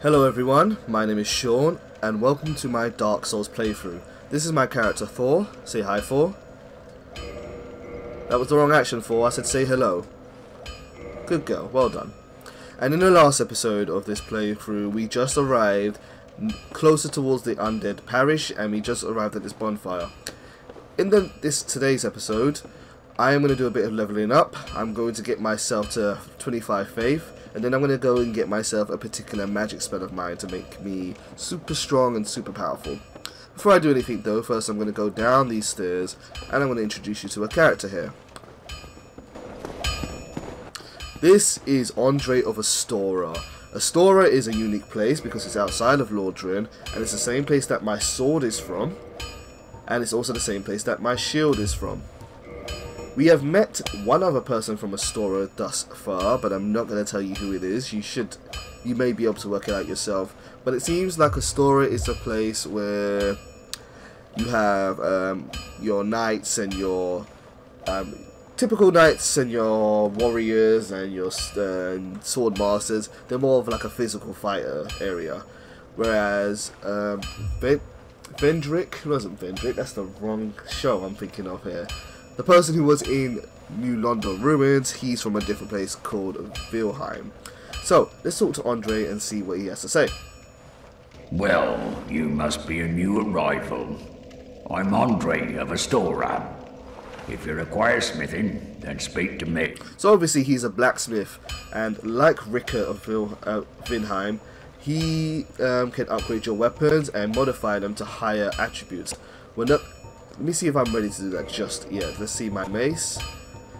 Hello everyone, my name is Sean and welcome to my Dark Souls playthrough. This is my character Thor. Say hi, Thor. That was the wrong action, Thor. I said say hello. Good girl, well done. And in the last episode of this playthrough we just arrived closer towards the Undead Parish and we just arrived at this bonfire. In today's episode I am going to do a bit of leveling up. I'm going to get myself to 25 faith. And then I'm going to go and get myself a particular magic spell of mine to make me super strong and super powerful. Before I do anything though, first I'm going to go down these stairs and I'm going to introduce you to a character here. This is Andre of Astora. Astora is a unique place because it's outside of Lordran and it's the same place that my sword is from. And it's also the same place that my shield is from. We have met one other person from Astora thus far, but I'm not going to tell you who it is. You may be able to work it out yourself. But it seems like Astora is a place where you have your knights and your typical knights and your warriors and your sword masters. They're more of like a physical fighter area, whereas Vendrick wasn't Vendrick. That's the wrong show I'm thinking of here. The person who was in New London Ruins, he's from a different place called Vilheim. So, let's talk to Andre and see what he has to say. Well, you must be a new arrival. I'm Andre of Astora. If you require smithing, then speak to me. So obviously he's a blacksmith, and like Ricker of Vilheim, he can upgrade your weapons and modify them to higher attributes. Let me see if I'm ready to do that just yet. Let's see my mace.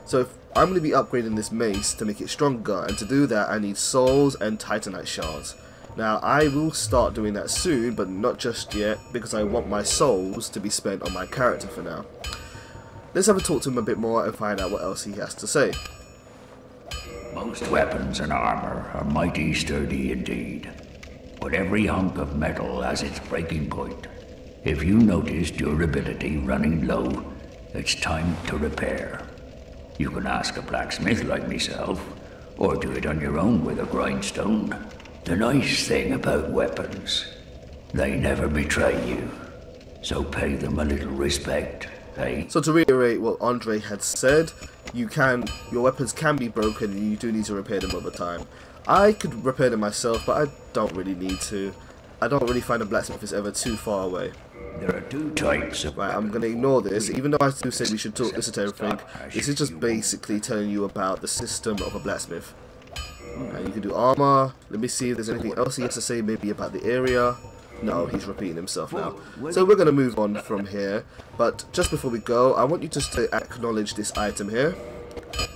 So I'm going to be upgrading this mace to make it stronger, and to do that I need souls and titanite shards. Now I will start doing that soon, but not just yet because I want my souls to be spent on my character for now. Let's have a talk to him a bit more and find out what else he has to say. Most weapons and armor are mighty sturdy indeed, but every hunk of metal has its breaking point. If you notice durability running low, it's time to repair. You can ask a blacksmith like myself, or do it on your own with a grindstone. The nice thing about weapons, they never betray you, so pay them a little respect, eh? So to reiterate what Andre had said, your weapons can be broken and you do need to repair them over time. I could repair them myself, but I don't really need to. I don't really find a blacksmith is ever too far away. There are two types of Right, I'm going to ignore this, even though I do say we should talk this to everything. This is just basically telling you about the system of a blacksmith. And you can do armor. Let me see if there's anything else he has to say, maybe about the area. No, he's repeating himself now. So we're going to move on from here. But just before we go, I want you just to acknowledge this item here.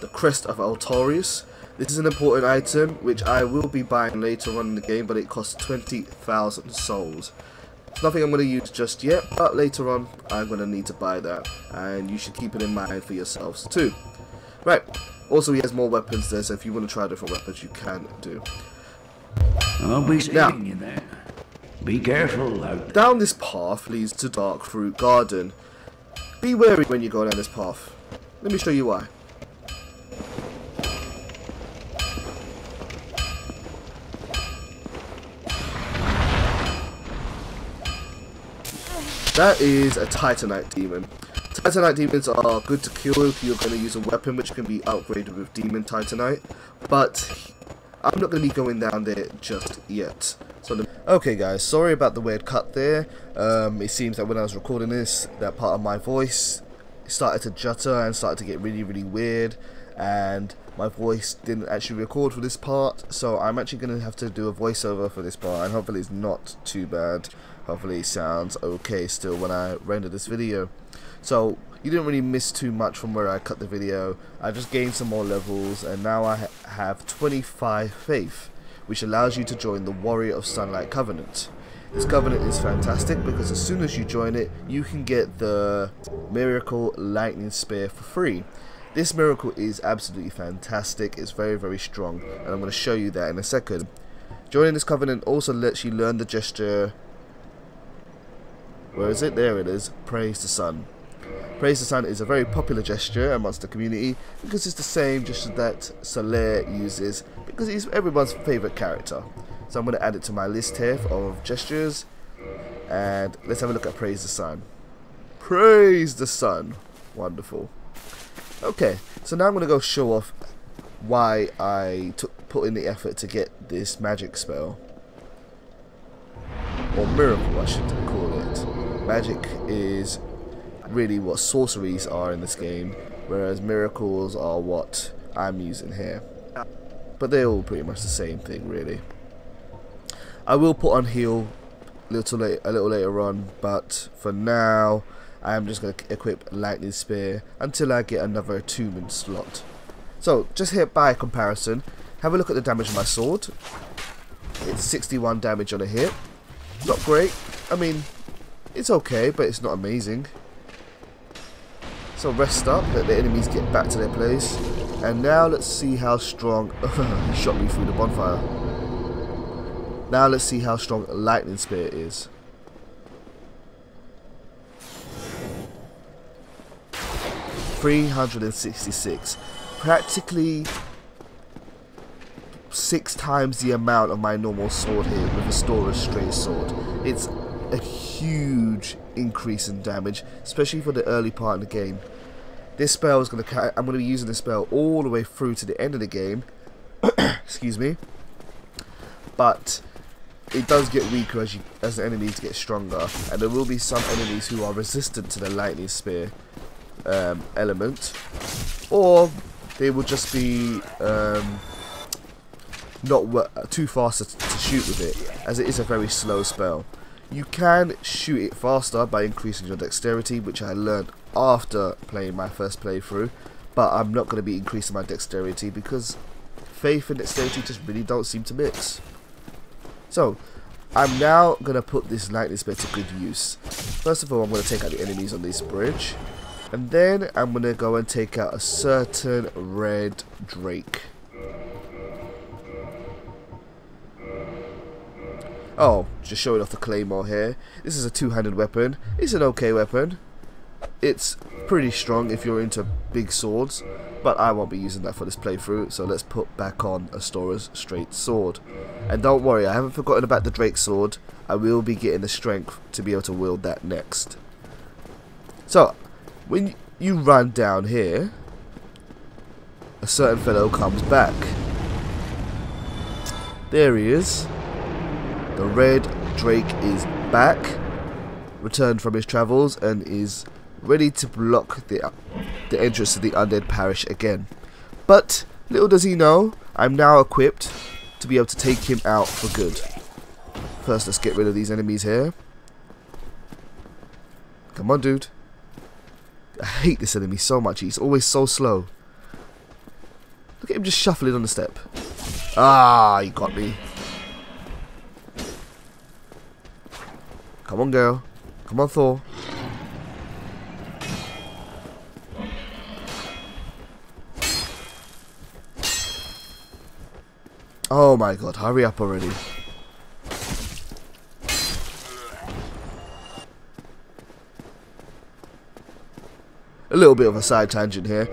The Crest of Altorius. This is an important item, which I will be buying later on in the game, but it costs 20,000 souls. It's nothing I'm going to use just yet, but later on I'm going to need to buy that, and you should keep it in mind for yourselves too. Right, also he has more weapons there, so if you want to try different weapons you can do. I'll be saving you there. Be careful out there. Down this path leads to Dark Fruit Garden. Be wary when you go down this path. Let me show you why. That is a Titanite demon. Titanite demons are good to kill if you're going to use a weapon which can be upgraded with demon Titanite, but I'm not going to be going down there just yet. Okay guys, sorry about the weird cut there. It seems that when I was recording this, that part of my voice started to jutter and started to get really weird, and my voice didn't actually record for this part, so I'm actually going to have to do a voiceover for this part, and hopefully it's not too bad. Hopefully it sounds okay still when I render this video. So you didn't really miss too much from where I cut the video. I just gained some more levels and now I have 25 faith, which allows you to join the Warrior of Sunlight Covenant. This covenant is fantastic because as soon as you join it, you can get the Miracle Lightning Spear for free. This miracle is absolutely fantastic. It's very strong, and I'm going to show you that in a second. Joining this covenant also lets you learn the gesture. Where is it? There it is. Praise the Sun. Praise the Sun is a very popular gesture amongst the community because it's the same gesture that Soler uses because he's everyone's favourite character. So I'm going to add it to my list here of gestures. And let's have a look at Praise the Sun. Praise the Sun. Wonderful. Okay, so now I'm going to go show off why I put in the effort to get this magic spell. Or miracle, I should call it. Magic is really what sorceries are in this game, whereas miracles are what I'm using here. But they're all pretty much the same thing, really. I will put on heal a little later on, but for now I'm just going to equip Lightning Spear until I get another attunement slot. So just here by comparison, have a look at the damage of my sword. It's 61 damage on a hit. Not great. I mean, it's okay, but it's not amazing. So rest up, let the enemies get back to their place. And now let's see how strong... he shot me through the bonfire. Now let's see how strong Lightning Spear is. $366. Practically 6 times the amount of my normal sword here with a Stora's straight sword. It's a huge increase in damage, especially for the early part of the game. This spell is I'm going to be using this spell all the way through to the end of the game. Excuse me. But it does get weaker as the enemies get stronger, and there will be some enemies who are resistant to the Lightning Spear element, or they will just be not too fast to shoot with it, as it is a very slow spell. You can shoot it faster by increasing your dexterity, which I learned after playing my first playthrough, but I'm not going to be increasing my dexterity because faith and dexterity just really don't seem to mix. So I'm now going to put this Lightning Spear to good use. First of all, I'm going to take out the enemies on this bridge, and then I'm going to go and take out a certain red drake. Oh, just showing off the claymore here. This is a two-handed weapon. It's an okay weapon. It's pretty strong if you're into big swords, but I won't be using that for this playthrough, so let's put back on a Stora's straight sword. And don't worry, I haven't forgotten about the Drake sword. I will be getting the strength to be able to wield that next. So, when you run down here, a certain fellow comes back. There he is. The red drake is back, returned from his travels, and is ready to block the entrance to the Undead Parish again. But little does he know, I'm now equipped to be able to take him out for good. First, let's get rid of these enemies here. Come on, dude. I hate this enemy so much. He's always so slow. Look at him just shuffling on the step. Ah, he got me. Come on, girl. Come on, Thor. Oh my god, hurry up already. A little bit of a side tangent here.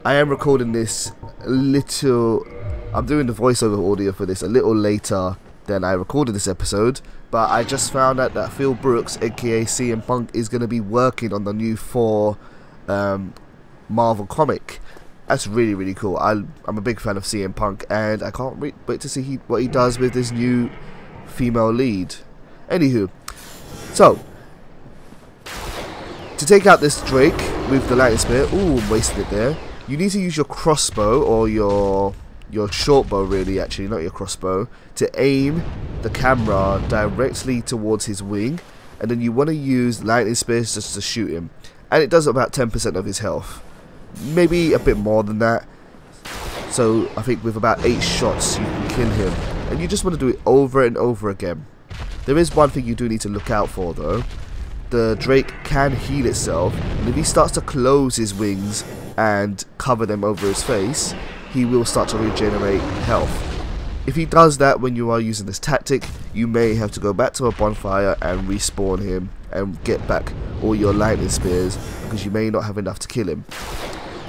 I am recording this a little... I'm doing the voiceover audio for this a little later than I recorded this episode, but I just found out that Phil Brooks, aka CM Punk, is going to be working on the new Thor Marvel comic. That's really, really cool. I'm a big fan of CM Punk, and I can't wait to see what he does with this new female lead. Anywho, so to take out this Drake with the Lightning Spear, ooh, I'm wasting it there. You need to use your crossbow, or your short bow, really, actually, not your crossbow, to aim the camera directly towards his wing, and then you want to use Lightning Spears just to shoot him, and it does about 10% of his health, maybe a bit more than that. So I think with about 8 shots you can kill him, and you just want to do it over and over again. There is one thing you do need to look out for though. The Drake can heal itself, and if he starts to close his wings and cover them over his face, he will start to regenerate health. If he does that when you are using this tactic, you may have to go back to a bonfire and respawn him and get back all your lightning spears, because you may not have enough to kill him.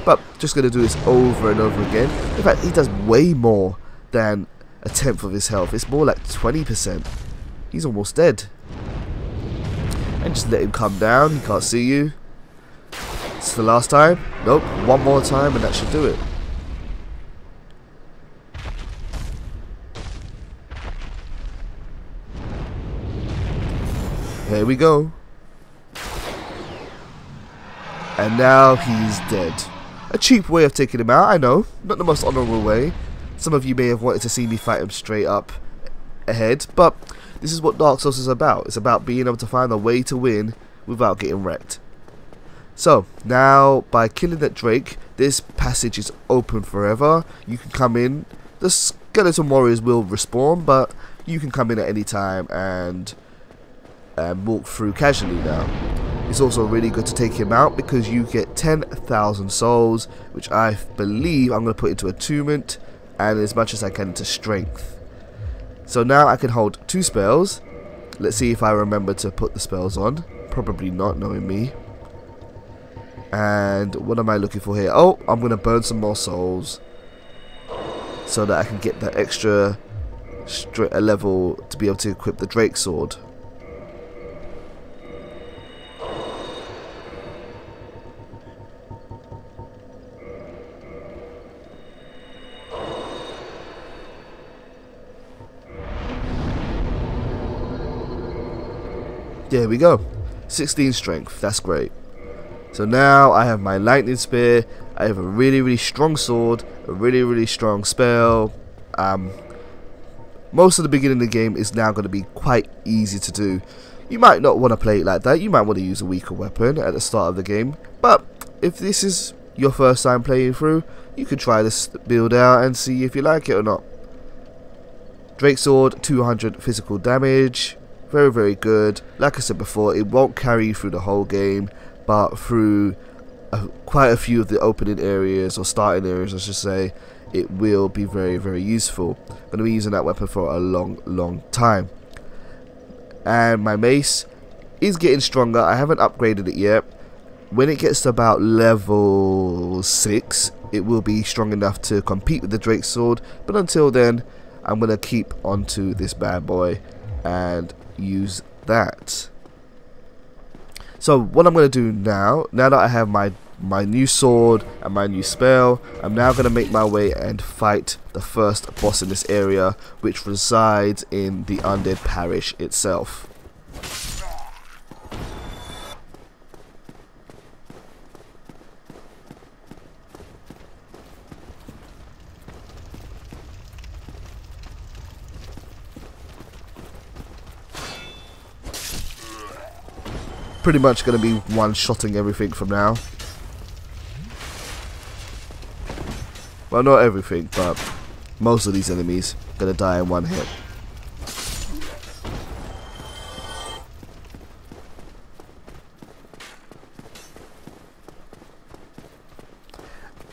But just going to do this over and over again. In fact, he does way more than a tenth of his health. It's more like 20%. He's almost dead. And just let him come down. He can't see you. It's the last time. Nope. One more time and that should do it. Here we go. And now he's dead. A cheap way of taking him out, I know. Not the most honourable way. Some of you may have wanted to see me fight him straight up ahead, but this is what Dark Souls is about. It's about being able to find a way to win without getting wrecked. So, now by killing that Drake, this passage is open forever. You can come in. The skeleton warriors will respawn, but you can come in at any time and walk through casually now. It's also really good to take him out because you get 10,000 souls, which I believe I'm going to put into attunement and as much as I can into strength. So now I can hold 2 spells. Let's see if I remember to put the spells on. Probably not, knowing me. And what am I looking for here? Oh, I'm going to burn some more souls so that I can get that extra level to be able to equip the Drake sword. There we go. 16 strength. That's great. So now I have my lightning spear. I have a really strong sword. A really strong spell. Most of the beginning of the game is now going to be quite easy to do. You might not want to play it like that. You might want to use a weaker weapon at the start of the game. But if this is your first time playing through, you could try this build out and see if you like it or not. Drake sword, 200 physical damage. Very good. Like I said before, it won't carry you through the whole game, but through quite a few of the opening areas, or starting areas I should say, it will be very useful. I'm going to be using that weapon for a long time. And my mace is getting stronger. I haven't upgraded it yet. When it gets to about level 6, it will be strong enough to compete with the Drake sword, but until then I'm going to keep onto this bad boy and use that. So what I'm going to do now that I have my new sword and my new spell, I'm now going to make my way and fight the first boss in this area, which resides in the Undead Parish itself. Pretty much going to be one-shotting everything from now. Well, not everything, but most of these enemies are going to die in one hit.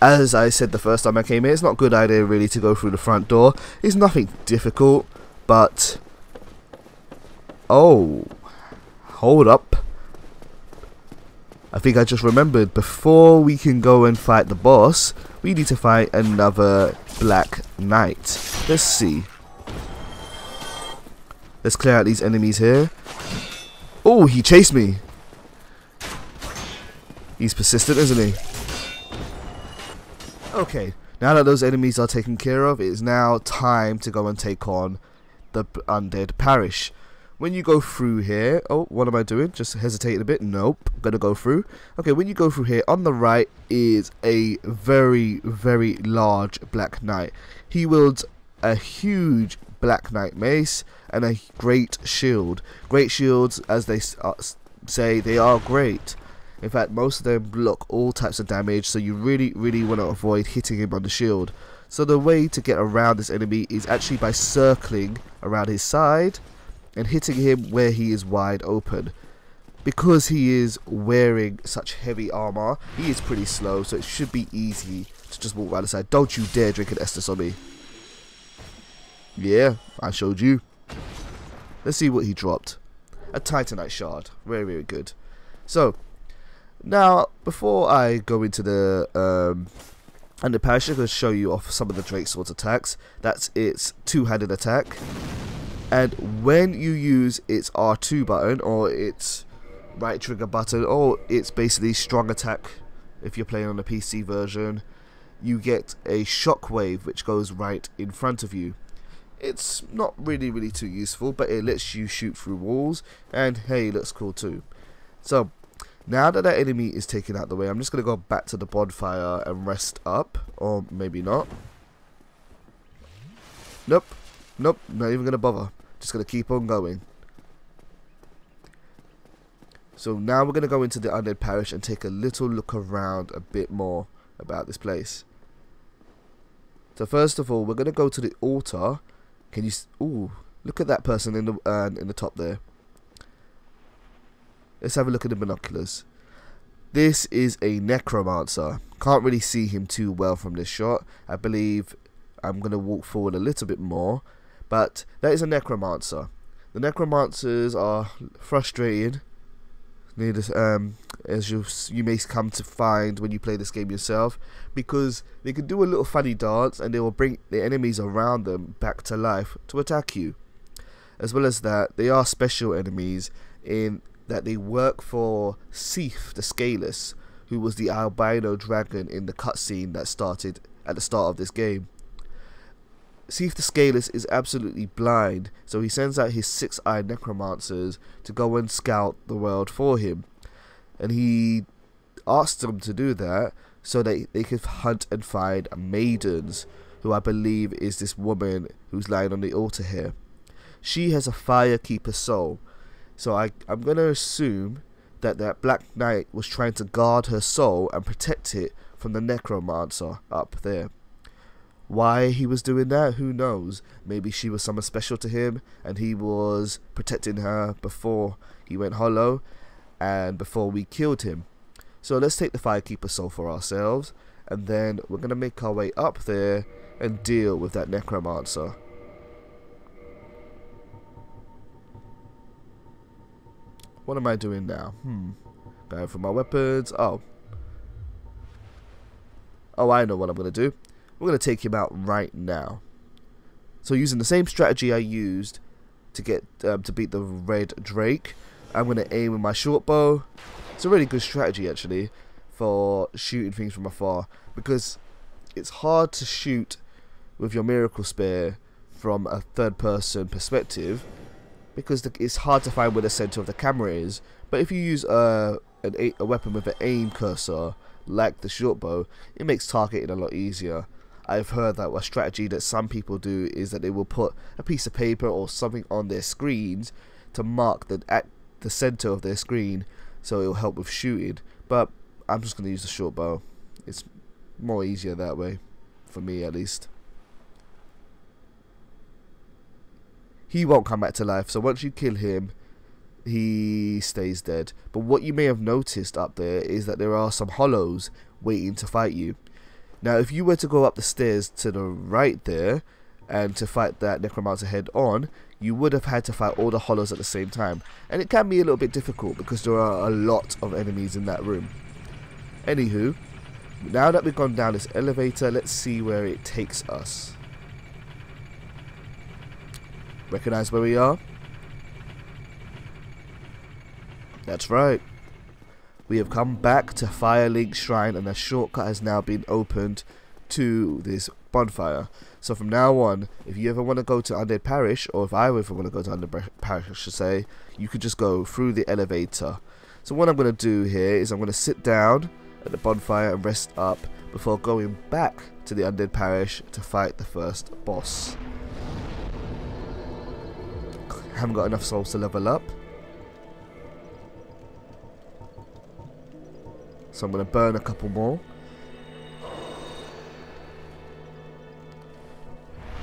As I said the first time I came here, it's not a good idea really to go through the front door. It's nothing difficult, but... oh, hold up. I think I just remembered, before we can go and fight the boss, we need to fight another Black Knight. Let's see. Let's clear out these enemies here. Oh, he chased me. He's persistent, isn't he? Okay, now that those enemies are taken care of, it is now time to go and take on the Undead Parish. When you go through here, oh, what am I doing? Just hesitating a bit. Nope, I'm gonna go through. Okay, when you go through here, on the right is a very large Black Knight. He wields a huge Black Knight mace and a great shield. Great shields, as they say, they are great. In fact, most of them block all types of damage, so you really want to avoid hitting him on the shield. So the way to get around this enemy is actually by circling around his side and hitting him where he is wide open. Because he is wearing such heavy armor, he is pretty slow, so it should be easy to just walk around the side. Don't you dare drink an Estus on me. Yeah, I showed you. Let's see what he dropped. A Titanite shard. Very good. So, now, before I go into the Undead Parish is going to show you off some of the Drake Sword's attacks. That's its two-handed attack. And when you use its R2 button, or its right trigger button, or its basically strong attack if you're playing on the PC version, you get a shockwave which goes right in front of you. It's not really too useful, but it lets you shoot through walls, and hey, it looks cool too. So now that that enemy is taken out of the way, I'm just going to go back to the bonfire and rest up, or maybe not. Nope, not even going to bother. Just going to keep on going. So now we're going to go into the Undead Parish and take a little look around a bit more about this place. So first of all, we're going to go to the altar. Can you? Ooh, look at that person in the top there. Let's have a look at the binoculars. This is a necromancer. Can't really see him too well from this shot. I believe I'm going to walk forward a little bit more. But that is a necromancer. The necromancers are frustrating, as you may come to find when you play this game yourself, because they can do a little funny dance and they will bring the enemies around them back to life to attack you. As well as that, they are special enemies in that they work for Seath the Scaleless, who was the albino dragon in the cutscene that started at the start of this game. Seath the Scaleless is absolutely blind, so he sends out his six-eyed necromancers to go and scout the world for him. And he asks them to do that so that they can hunt and find maidens, who I believe is this woman who's lying on the altar here. She has a Firekeeper soul, so I'm going to assume that that Black Knight was trying to guard her soul and protect it from the necromancer up there. Why he was doing that, who knows? Maybe she was someone special to him and he was protecting her before he went hollow and before we killed him. So let's take the Firekeeper soul for ourselves, and then we're going to make our way up there and deal with that necromancer. What am I doing now? Going for my weapons. Oh, I know what I'm going to do. We're going to take him out right now. So using the same strategy I used to get to beat the red drake, I'm going to aim with my short bow. It's a really good strategy actually for shooting things from afar, because it's hard to shoot with your miracle spear from a third person perspective, because it's hard to find where the center of the camera is. But if you use a weapon with an aim cursor like the short bow, it makes targeting a lot easier. I've heard that a strategy that some people do is that they will put a piece of paper or something on their screens to mark at the center of their screen, so it will help with shooting. But I'm just going to use the short bow. It's more easier that way, for me at least. He won't come back to life, so once you kill him, he stays dead. But what you may have noticed up there is that there are some hollows waiting to fight you. Now if you were to go up the stairs to the right there and to fight that necromancer head on, you would have had to fight all the hollows at the same time, and it can be a little bit difficult because there are a lot of enemies in that room. Anywho, now that we've gone down this elevator, let's see where it takes us. Recognize where we are? That's right. We have come back to Firelink Shrine, and a shortcut has now been opened to this bonfire. So from now on, if you ever want to go to Undead Parish, or if I ever want to go to Undead Parish I should say, you could just go through the elevator. So what I'm going to do here is I'm going to sit down at the bonfire and rest up before going back to the Undead Parish to fight the first boss. Haven't got enough souls to level up, so I'm going to burn a couple more.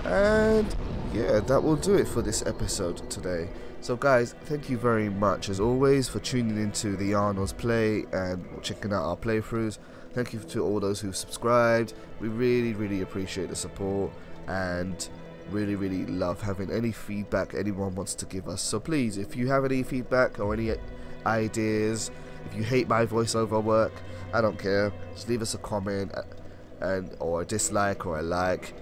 And yeah, that will do it for this episode today. So guys, thank you very much as always for tuning into the Arnolds play and checking out our playthroughs. Thank you to all those who've subscribed. We really appreciate the support, and really love having any feedback anyone wants to give us. So please, if you have any feedback or any ideas, if you hate my voiceover work, I don't care, just leave us a comment or a dislike or a like,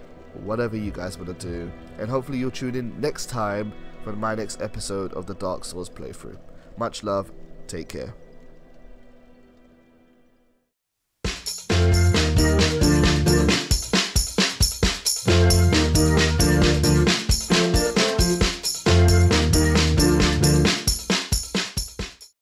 whatever you guys want to do. And hopefully you'll tune in next time for my next episode of the Dark Souls playthrough. Much love, take care.